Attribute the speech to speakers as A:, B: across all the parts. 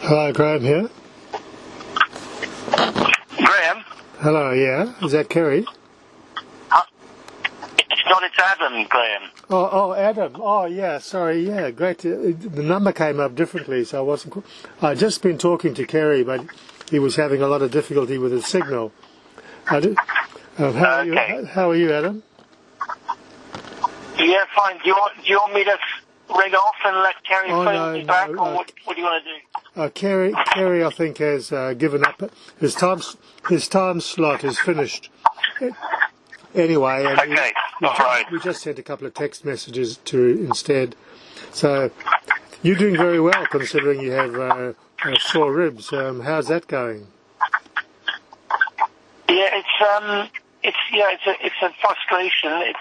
A: Hello, Graham here.
B: Graham?
A: Hello, yeah. Is that Kerry?
B: It's not, it's Adam, Graham.
A: Oh, Adam. Oh, yeah, sorry, yeah, great. The number came up differently, so I wasn't... I'd just been talking to Kerry, but he was having a lot of difficulty with his signal. How are you, Adam?
B: Yeah, fine. Do you want me to ring off and let Kerry phone me back, or what do you want to do?
A: Kerry, I think, has given up. His time slot is finished. Anyway,
B: Okay, all right.
A: We just sent a couple of text messages instead. So you're doing very well considering you have sore ribs. How's that going?
B: Yeah, it's a frustration. It's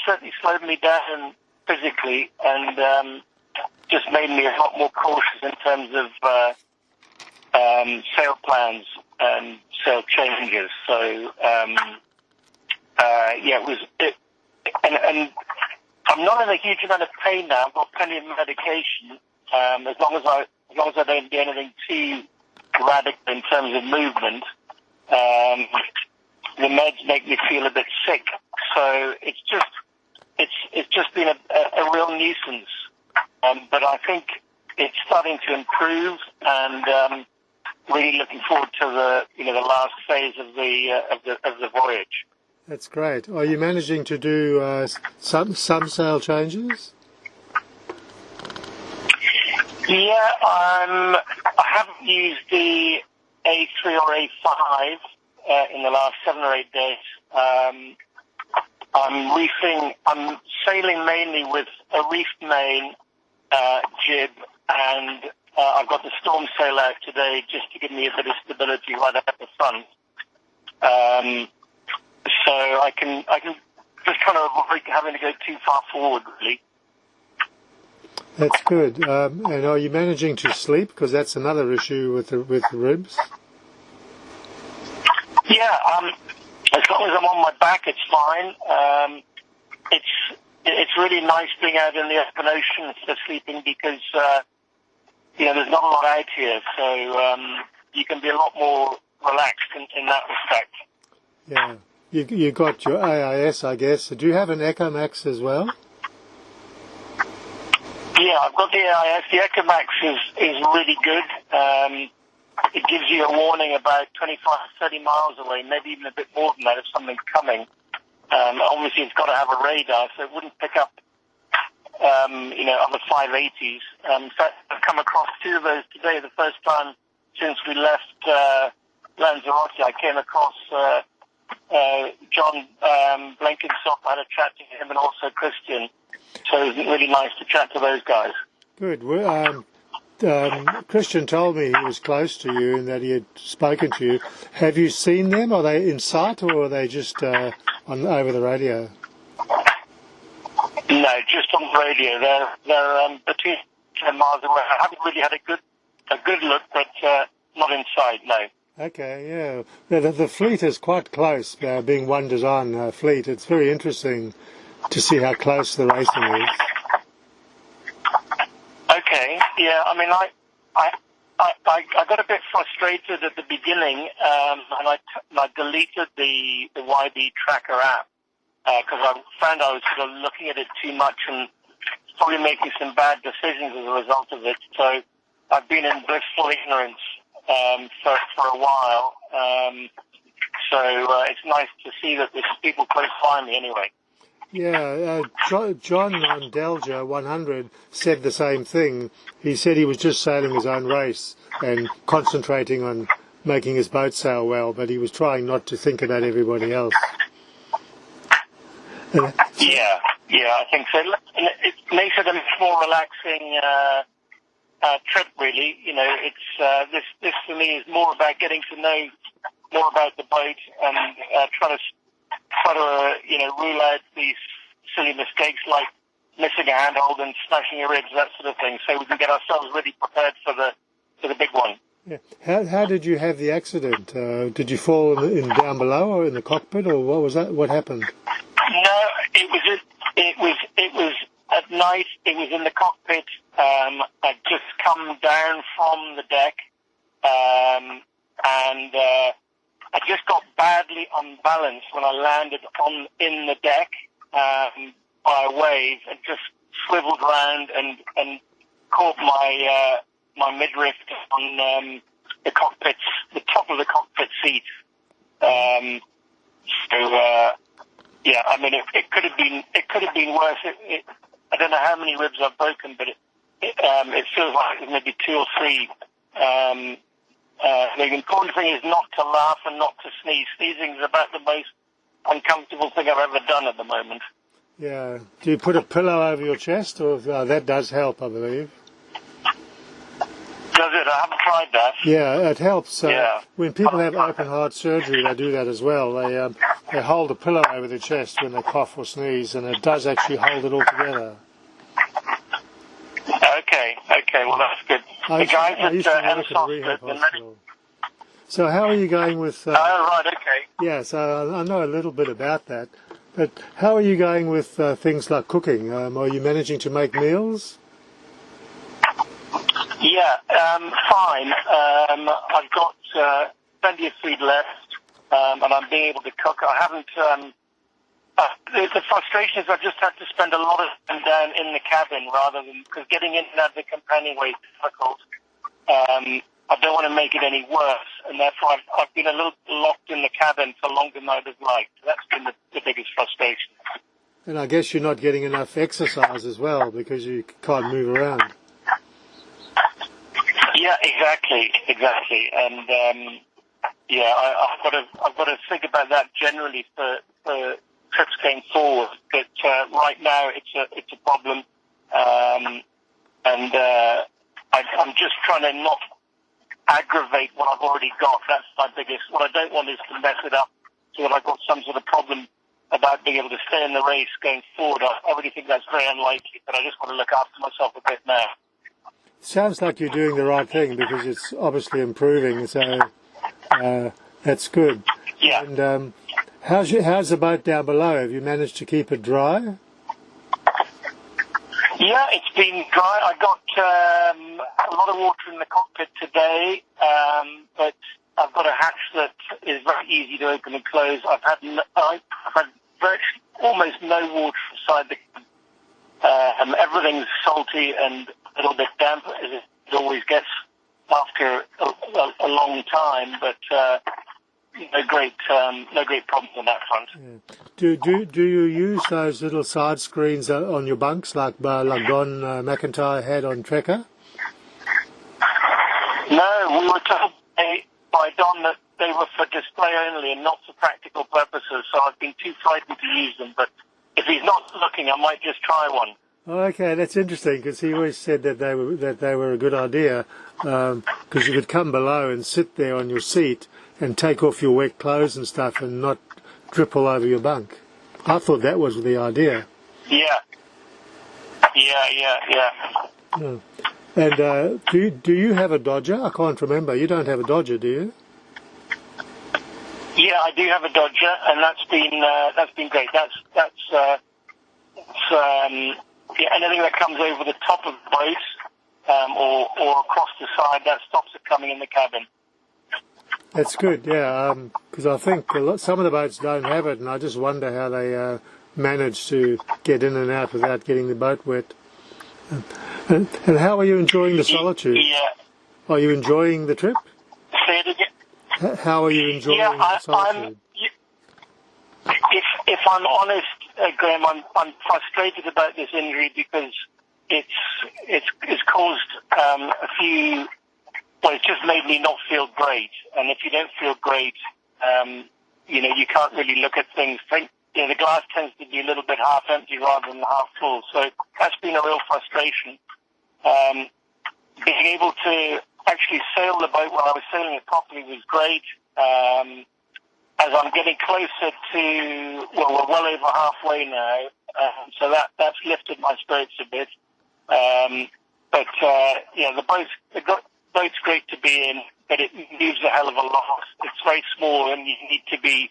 B: certainly slowed me down physically, and just made me a lot more cautious in terms of sale plans and sale changes. So and I'm not in a huge amount of pain now. I've got plenty of medication. As long as I don't do anything too radical in terms of movement, the meds make me feel a bit sick. So it's just been a real nuisance. But I think it's starting to improve, and really looking forward to the last phase of the voyage.
A: That's great. Are you managing to do some sail changes?
B: Yeah, I haven't used the A3 or A5 in the last 7 or 8 days. I'm sailing mainly with a reefed main, jib, and I've got the storm sail out today just to give me a bit of stability right at the front. So I can just kind of avoid having to go too far forward, really.
A: That's good. And are you managing to sleep? Because that's another issue with the ribs.
B: Yeah, as long as I'm on my back, it's fine. It's really nice being out in the open ocean for sleeping because there's not a lot out here, so you can be a lot more relaxed in that respect.
A: Yeah, you got your AIS, I guess. Do you have an Ecomax as well?
B: Yeah, I've got the AIS. The Ecomax is really good. It gives you a warning about 25, 30 miles away, maybe even a bit more than that if something's coming. Obviously, it's got to have a radar, so it wouldn't pick up, on the 580s. So I've come across 2 of those today. The first time since we left Lanzarote, I came across John Blankensop. I had a chat to him, and also Christian. So it was really nice to chat to those guys.
A: Good. Christian told me he was close to you and that he had spoken to you. Have you seen them? Are they in sight, or are they just over the radio?
B: No, just on the radio. They're between 10 miles away. I haven't really had a good look, but not in sight, no.
A: Okay, yeah. The fleet is quite close, being one design fleet. It's very interesting to see how close the racing is.
B: Okay, yeah. I mean, I got a bit frustrated at the beginning, and I deleted the YB Tracker app because I found I was sort of looking at it too much and probably making some bad decisions as a result of it. So I've been in blissful ignorance for a while. So it's nice to see that there's people close by me anyway.
A: Yeah, John on Delger 100 said the same thing. He said he was just sailing his own race and concentrating on making his boat sail well, but he was trying not to think about everybody else.
B: Yeah, I think so. It makes it a much more relaxing trip, really. It's this for me is more about getting to know more about the boat and try to rule out these silly mistakes like missing a handhold and smashing your ribs, that sort of thing, so we can get ourselves really prepared for the big one.
A: Yeah. How did you have the accident? Did you fall in down below or in the cockpit, or what was that? What happened?
B: No, it was at night. It was in the cockpit. I'd just come down from the deck, and I just got badly unbalanced when I landed in the deck by a wave, and just swiveled round and caught my midriff on the top of the cockpit seat. Yeah, I mean, it could have been worse. I don't know how many ribs I've broken, but it feels like it maybe 2 or 3. The important thing is not to laugh and not to sneeze. Sneezing is about the most uncomfortable thing I've ever done at the moment.
A: Yeah. Do you put a pillow over your chest, or that does help, I believe?
B: Does it? I haven't tried that.
A: Yeah, it helps.
B: Yeah.
A: When people have open heart surgery, they do that as well. They hold a pillow over their chest when they cough or sneeze, and it does actually hold it all together.
B: Okay, well that's good.
A: I used to work in a rehab hospital. So how are you going with...
B: oh, right, okay.
A: Yeah, so I know a little bit about that. But how are you going with things like cooking? Are you managing to make meals?
B: Yeah, fine. I've got plenty of food left, and I'm being able to cook. I haven't... the frustration is I just have to spend a lot of time down in the cabin rather than... Because getting in and out of the companionway is difficult. I don't want to make it any worse, and therefore I've been a little locked in the cabin for longer than I would have liked. That's been the biggest frustration.
A: And I guess you're not getting enough exercise as well because you can't move around.
B: Yeah, exactly, and yeah, I've got to think about that generally for trips going forward. But right now it's a problem, and I'm just trying to not aggravate what I've already got. That's my biggest. What I don't want is to mess it up so that I've got some sort of problem about being able to stay in the race going forward. I really think that's very unlikely, but I just want to look after myself a bit now.
A: Sounds like you're doing the right thing because it's obviously improving, so that's good.
B: Yeah.
A: And how's the boat down below? Have you managed to keep it dry?
B: Yeah, it's been dry. I got a lot of water in the cockpit today, but I've got a hatch that is very easy to open and close. I've had almost no water inside the cabin. Everything's salty and a little bit damp, as it always gets after a long time, but no great problems on that front.
A: Yeah. Do you use those little side screens on your bunks like Don McIntyre had on Trekker?
B: No, we were told by Don that they were for display only and not for practical purposes, so I've been too frightened to use them, but if he's not looking, I might just try one.
A: Okay, that's interesting because he always said that they were a good idea because you could come below and sit there on your seat and take off your wet clothes and stuff and not drip all over your bunk. I thought that was the idea.
B: Yeah.
A: Oh. And do you have a Dodger? I can't remember. You don't have a Dodger, do you?
B: Yeah, I do have a Dodger, and that's been great. Yeah, anything that comes over the top of the boat or across the side, that stops it coming in the cabin.
A: That's good, yeah, because I think some of the boats don't have it, and I just wonder how they manage to get in and out without getting the boat wet. And how are you enjoying the solitude?
B: Yeah.
A: Are you enjoying the trip?
B: Say it again.
A: How are you enjoying the solitude?
B: If I'm honest, Graham, I'm frustrated about this injury because it's caused a few. Well, it's just made me not feel great, and if you don't feel great, you can't really look at things. The glass tends to be a little bit half empty rather than half full, so that's been a real frustration. Being able to actually sail the boat while I was sailing it properly was great. As I'm getting closer to, we're well over halfway now, so that's lifted my spirits a bit. But the boat's great to be in, but it moves a hell of a lot. It's very small, and you need to be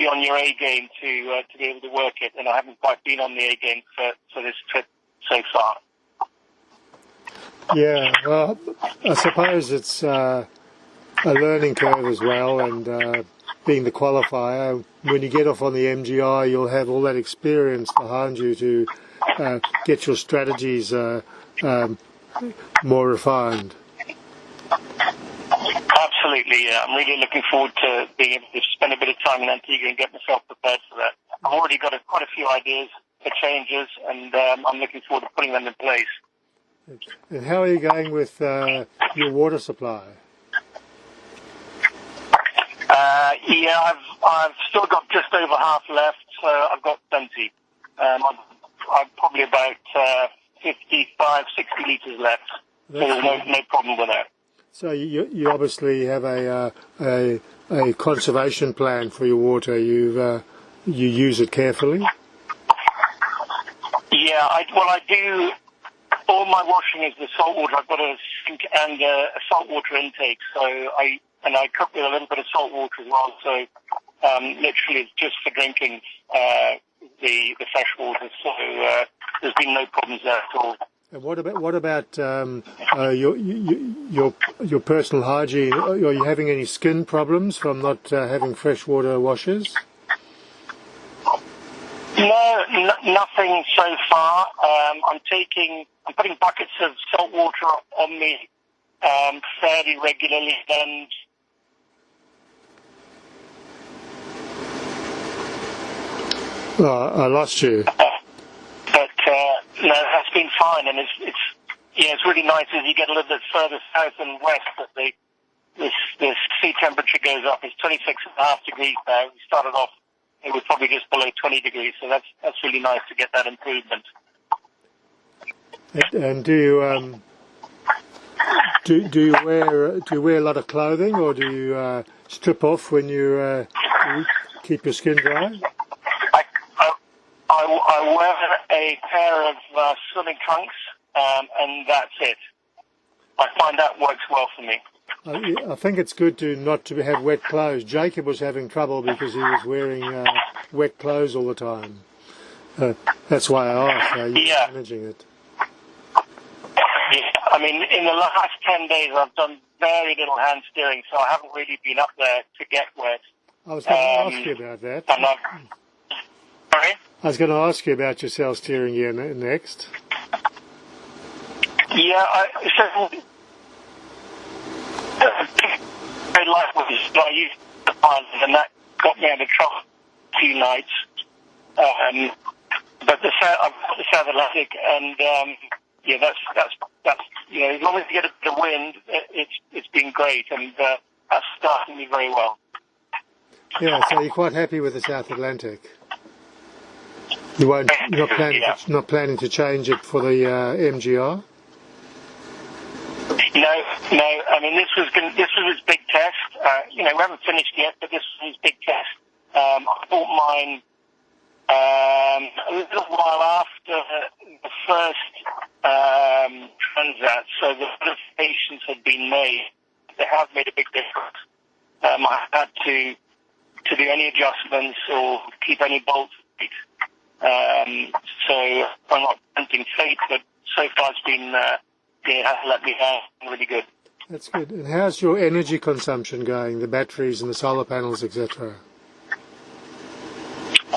B: on your A game to be able to work it. And I haven't quite been on the A game for this trip so far.
A: Yeah, well, I suppose it's a learning curve as well, and being the qualifier, when you get off on the MGI, you'll have all that experience behind you to get your strategies more refined.
B: Absolutely, yeah. I'm really looking forward to being able to spend a bit of time in Antigua and get myself prepared for that. I've already got quite a few ideas for changes, and I'm looking forward to putting them in place.
A: And how are you going with your water supply?
B: Yeah, I've still got just over half left, so I've got plenty. I've probably about 55, 60 litres left, so there's no problem with that.
A: So you obviously have a conservation plan for your water. You use it carefully. Yeah,
B: I do. All my washing is with salt water. I've got a sink and a saltwater intake, so I cook with a little bit of salt water as well. So literally, it's just for drinking the fresh water. So there's been no problems there at all.
A: And what about your personal hygiene? Are you having any skin problems from not having freshwater washes?
B: No, nothing so far. I'm putting buckets of salt water on me fairly regularly, and
A: I lost you.
B: No, that's been fine, and it's really nice as you get a little bit further south and west that the sea temperature goes up. It's 26.5 degrees now. We started off, it was probably just below 20 degrees, so that's really nice to get that improvement.
A: And do you wear a lot of clothing, or do you strip off when you keep your skin dry?
B: I wear a pair of swimming trunks, and that's it. I find that works well for me.
A: I think it's good not to have wet clothes. Jacob was having trouble because he was wearing wet clothes all the time. That's why I asked how you were managing it.
B: Yeah, I mean, in the last 10 days I've done very little hand steering, so I haven't really been up there to get wet.
A: I was going to ask you about that.
B: Sorry?
A: I was going to ask you about your sail steering gear next.
B: Yeah, very lightweight. I used the pilot, and that got me out of trouble a few nights. But I've got the South Atlantic, and that's as long as you get a bit of wind, it's been great, and that's starting me very well.
A: Yeah, so you're quite happy with the South Atlantic. You're not planning to change it for the MGR?
B: No. I mean, this was his big test. We haven't finished yet, but this was his big test. I bought mine a little while after the first Transat, so the modifications had been made. They have made a big difference. I had to do any adjustments or keep any bolts. So I'm not tempting fate, but so far it's been it hasn't let me down. Really good.
A: That's good. And how's your energy consumption going? The batteries and the solar panels, etc.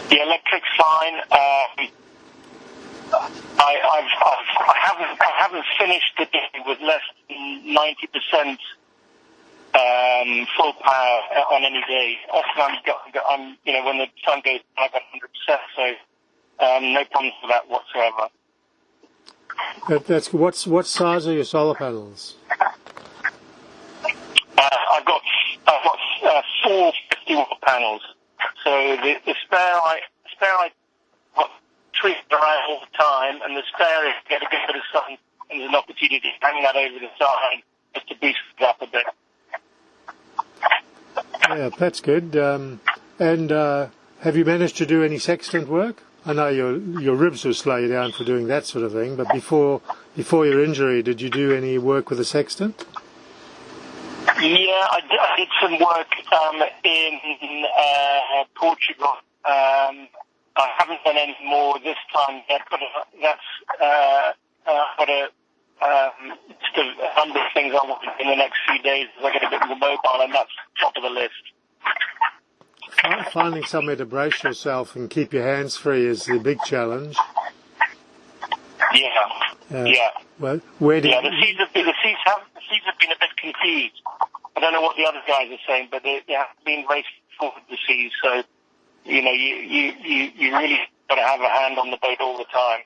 B: The electric's fine. I haven't finished the day with less than 90% full power on any day. Often I'm when the sun goes down, I've got 100%. So no problems with that whatsoever.
A: That's what size are your solar panels?
B: I've got 4 50-watt panels. So the spare I got 3 around all the time, and the spare, if you get a good bit of sun and there's an opportunity to hang that over the side just to boost it up a bit.
A: Yeah, that's good. And have you managed to do any sextant work? I know your ribs will slow you down for doing that sort of thing, but before your injury, did you do any work with a sextant?
B: Yeah, I did some work in Portugal. I haven't done any more this time yet, but that's got just a number of things I want to do in the next few days as I get a bit more mobile, and that's top of the list.
A: Finding somewhere to brace yourself and keep your hands free is the big challenge.
B: Yeah.
A: Well, where do
B: the seeds have been a bit confused. I don't know what the other guys are saying, but they have been racing forward the seas. So, you really got to have a hand on the boat all the time.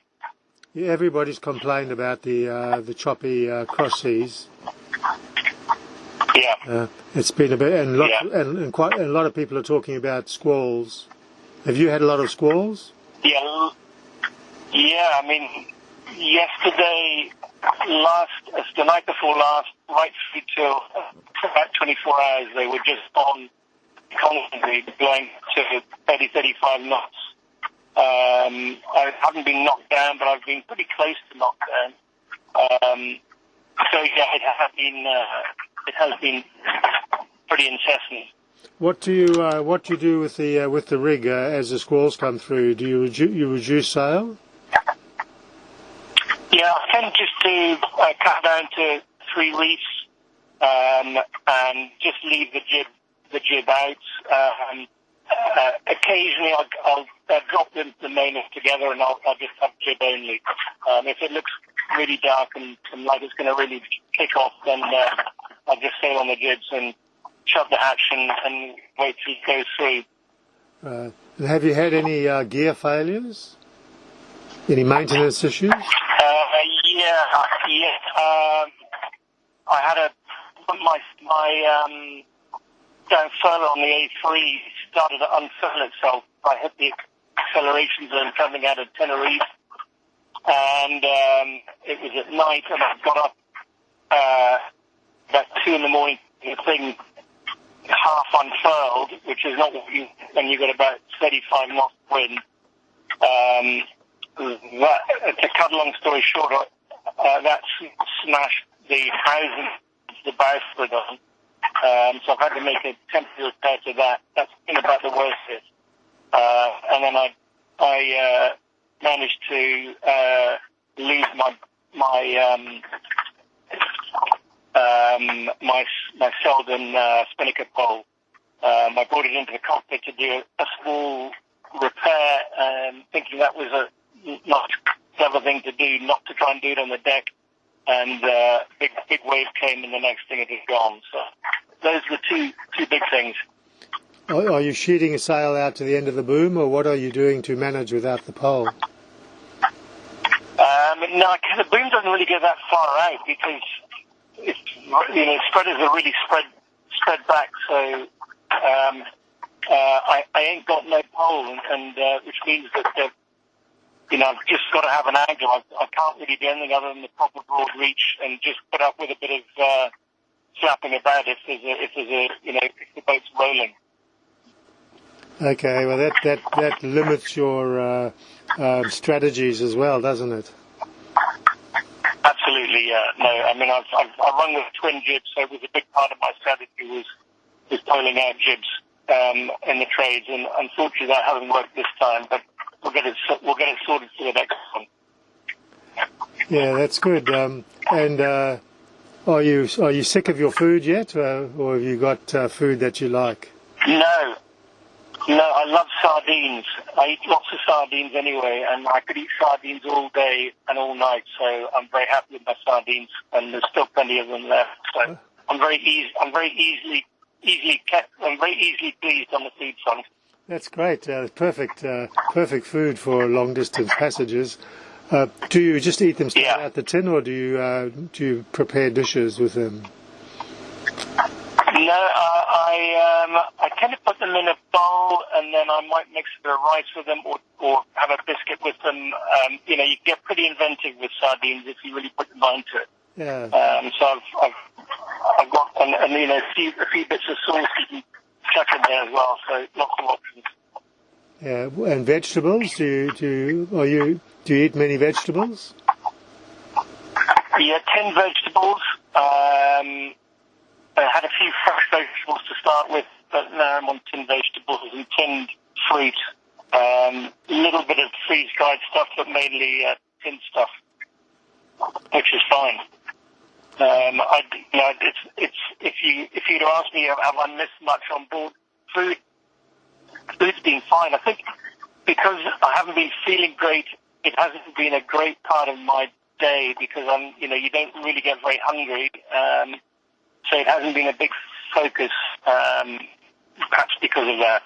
A: Yeah, everybody's complained about the choppy cross seas.
B: Yeah.
A: It's been a bit, and quite a lot of people are talking about squalls. Have you had a lot of squalls?
B: Yeah. I mean, yesterday, the night before last, right through till about 24 hours, they were just on constantly blowing to 30, 35 knots. I haven't been knocked down, but I've been pretty close to knocked down. So yeah, it has been pretty incessant.
A: What do you do with the rig as the squalls come through? Do you reduce sail?
B: Yeah, I tend just to cut down to 3 reefs and just leave the jib out. Occasionally, I'll drop the mainers together, and I'll just have jib only. If it looks really dark and like it's going to really kick off, then I'll just sail on the jibs and shut the hatch and wait till it goes through.
A: And have you had any gear failures? Any maintenance issues? I had my furler on the A3 started to unfurl itself. I hit the acceleration zone coming out of Tenerife, and it was at night, and I got up about 2 in the morning, the thing half unfurled, which is not what when you got about 35 knots wind. To cut a long story short, that smashed the housing to the bowsprit on. So I've had to make a temporary repair to that. That's been about the worst hit. And then I managed to lose my Selden spinnaker pole. I brought it into the cockpit to do a small repair, thinking that was a not clever thing to do, not to try and do it on the deck. And big wave came, and the next thing it was gone. So those were two big things. Are you sheeting a sail out to the end of the boom, or what are you doing to manage without the pole?
B: No, the boom doesn't really go that far out because spreaders are really spread back. So I ain't got no pole, and which means that I've just got to have an angle. I can't really do anything other than the proper broad reach and just put up with a bit of flapping about if the boat's rolling.
A: Okay, well that limits your strategies as well, doesn't it?
B: Absolutely, yeah. No, I mean I run with twin jibs, so it was a big part of my strategy was poling out jibs in the trades, and unfortunately that hasn't worked this time, but we'll get it sorted for the next one.
A: Yeah, that's good. And are you sick of your food yet, or have you got food that you like?
B: No, I love sardines. I eat lots of sardines anyway, and I could eat sardines all day and all night. So I'm very happy with my sardines, and there's still plenty of them left. So I'm very easily pleased on the food front.
A: That's great. Perfect food for long distance passages. Do you just eat them straight out the tin, or do you prepare dishes with them?
B: No, I tend to put them in a bowl, and then I might mix a bit of rice with them, or have a biscuit with them. You get pretty inventive with sardines if you really put your mind to it.
A: Yeah.
B: So I've got a few bits of sauce you can chuck in there as well. So lots of options.
A: Yeah, and vegetables? Do you eat many vegetables?
B: Yeah, 10 vegetables. I had a few fresh vegetables to start with, but now I'm on tinned vegetables and tinned fruit. A little bit of freeze-dried stuff, but mainly tinned stuff. which is fine. If you'd asked me, have I missed much on board, food's been fine. I think because I haven't been feeling great, it hasn't been a great part of my day because you don't really get very hungry. So it hasn't been a big focus, perhaps because of that.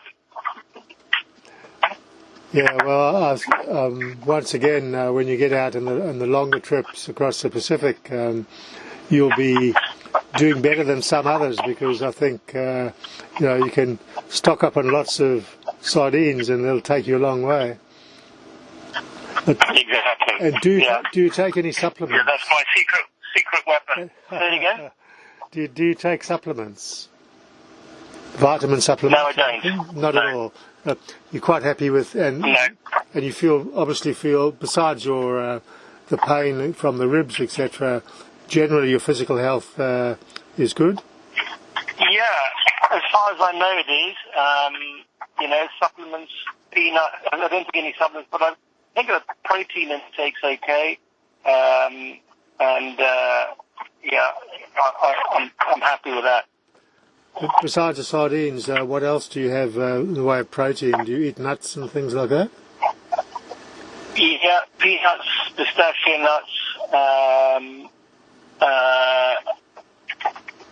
A: Yeah, well, once again, when you get out on the longer trips across the Pacific, you'll be doing better than some others because I think you can stock up on lots of sardines and they'll take you a long way. But,
B: exactly.
A: And do you take any supplements?
B: Yeah, that's my secret weapon. Say it again.
A: Do you take supplements? Vitamin supplements?
B: No, I don't.
A: Not at all. You're quite happy with, and you obviously feel, besides your the pain from the ribs, etc. Generally, your physical health is good.
B: Yeah, as far as I know, it is. Supplements, peanut. I don't take any supplements, but I think the protein intake's okay. I'm happy with that.
A: Besides the sardines, what else do you have in the way of protein? Do you eat nuts and things like that?
B: Yeah, peanuts, pistachio nuts.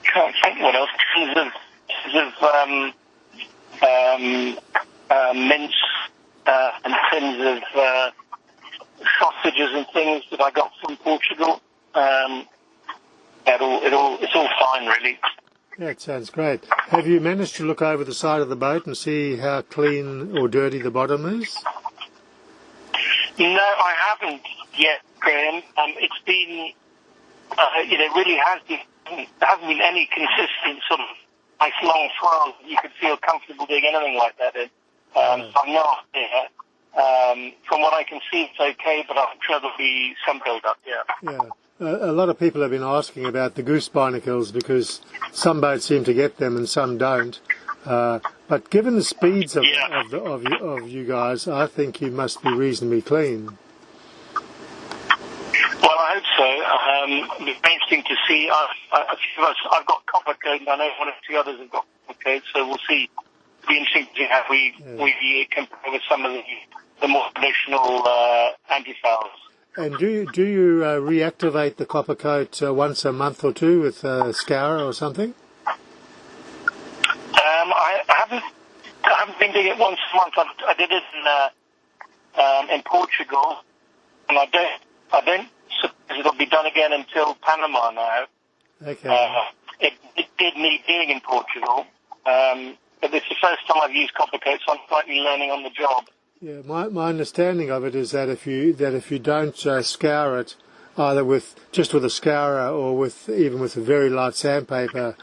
B: Can't think what else. Tins of mince and tins of sausages and things that I got from Portugal. It's all fine, really.
A: Yeah, it sounds great. Have you managed to look over the side of the boat and see how clean or dirty the bottom is?
B: No, I haven't yet, Graham. It's been, it really has been, there hasn't been any consistent sort of nice long swell that you could feel comfortable doing anything like that in. So I'm not there. From what I can see, it's okay, but I'm sure there'll be some build-up, yeah.
A: Yeah. A lot of people have been asking about the goose barnacles because some boats seem to get them and some don't. But given the speeds of you guys, I think you must be reasonably clean.
B: Well, I hope so. It'll be interesting to see. I've got copper coat, and I know one or two others have got copper coat, so we'll see. It'll be interesting to see how we compare with some of the more traditional antifouls.
A: And do you reactivate the copper coat once a month or two with scour or something?
B: I haven't been doing it once a month. I did it in Portugal, and I don't suppose it'll be done again until Panama now.
A: Okay.
B: It did need doing in Portugal, but it's the first time I've used copper coat, so I'm slightly learning on the job.
A: Yeah, my understanding of it is that if you don't scour it, either with a scourer or even with a very light sandpaper,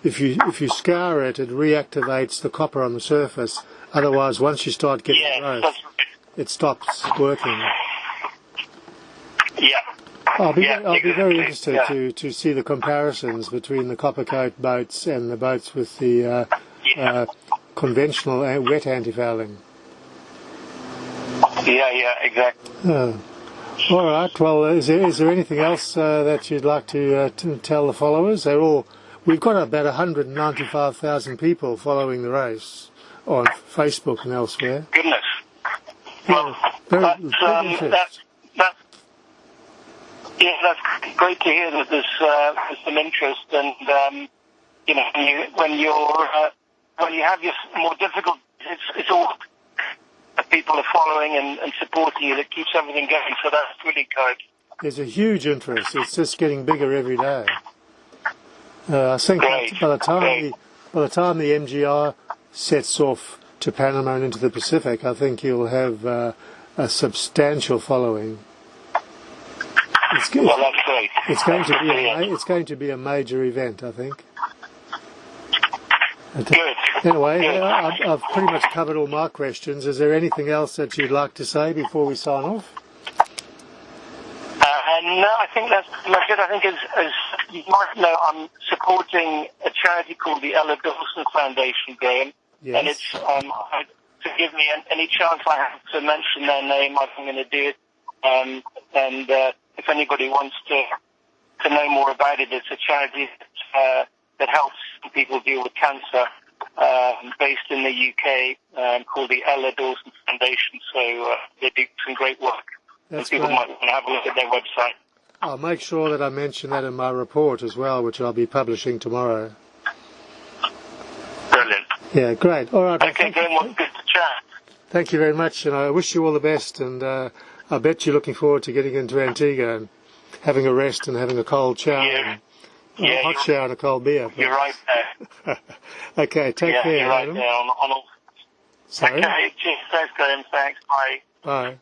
A: if you scour it, it reactivates the copper on the surface. Otherwise, once you start getting growth, it stops working.
B: Yeah.
A: I'll be very interested to see the comparisons between the copper coat boats and the boats with the conventional wet antifouling.
B: Yeah, exactly.
A: All right. Well, is there anything else that you'd like to tell the followers? We've got about 195,000 people following the race on Facebook and elsewhere.
B: Goodness.
A: Yeah,
B: that's great to hear that there's some interest, and when you have your more difficult, it's all people are following and supporting you that keeps everything going. So that's really encouraging.
A: There's a huge interest. It's just getting bigger every day. I think by the time the MGR sets off to Panama and into the Pacific, I think you'll have a substantial following.
B: That's great.
A: It's going to be a major event, I think.
B: Good.
A: Anyway, I've pretty much covered all my questions. Is there anything else that you'd like to say before we sign off?
B: No, I think that's pretty much it. I think as you might know, I'm supporting a charity called the Ella Dawson Foundation, Graham.
A: Yes.
B: And it's, forgive me, any chance I have to mention their name, I'm going to do it. if anybody wants to know more about it, it's a charity that helps people deal with cancer, based in the UK, called the Ella Dawson Foundation. So they do some great work.
A: That's
B: and people
A: great.
B: might want to have a look at their website.
A: I'll make sure that I mention that in my report as well, which I'll be publishing tomorrow.
B: Brilliant.
A: Yeah, great. All right.
B: Okay, Graham, well, good to chat.
A: Thank you very much, and I wish you all the best, and I bet you're looking forward to getting into Antigua and having a rest and having a cold shower.
B: Yeah.
A: And a hot shower and a cold beer.
B: You're right there.
A: Okay, take care,
B: you're right
A: Adam.
B: there on all.
A: Sorry?
B: Okay, cheers. Thanks, Graham. Thanks. Bye.
A: Bye.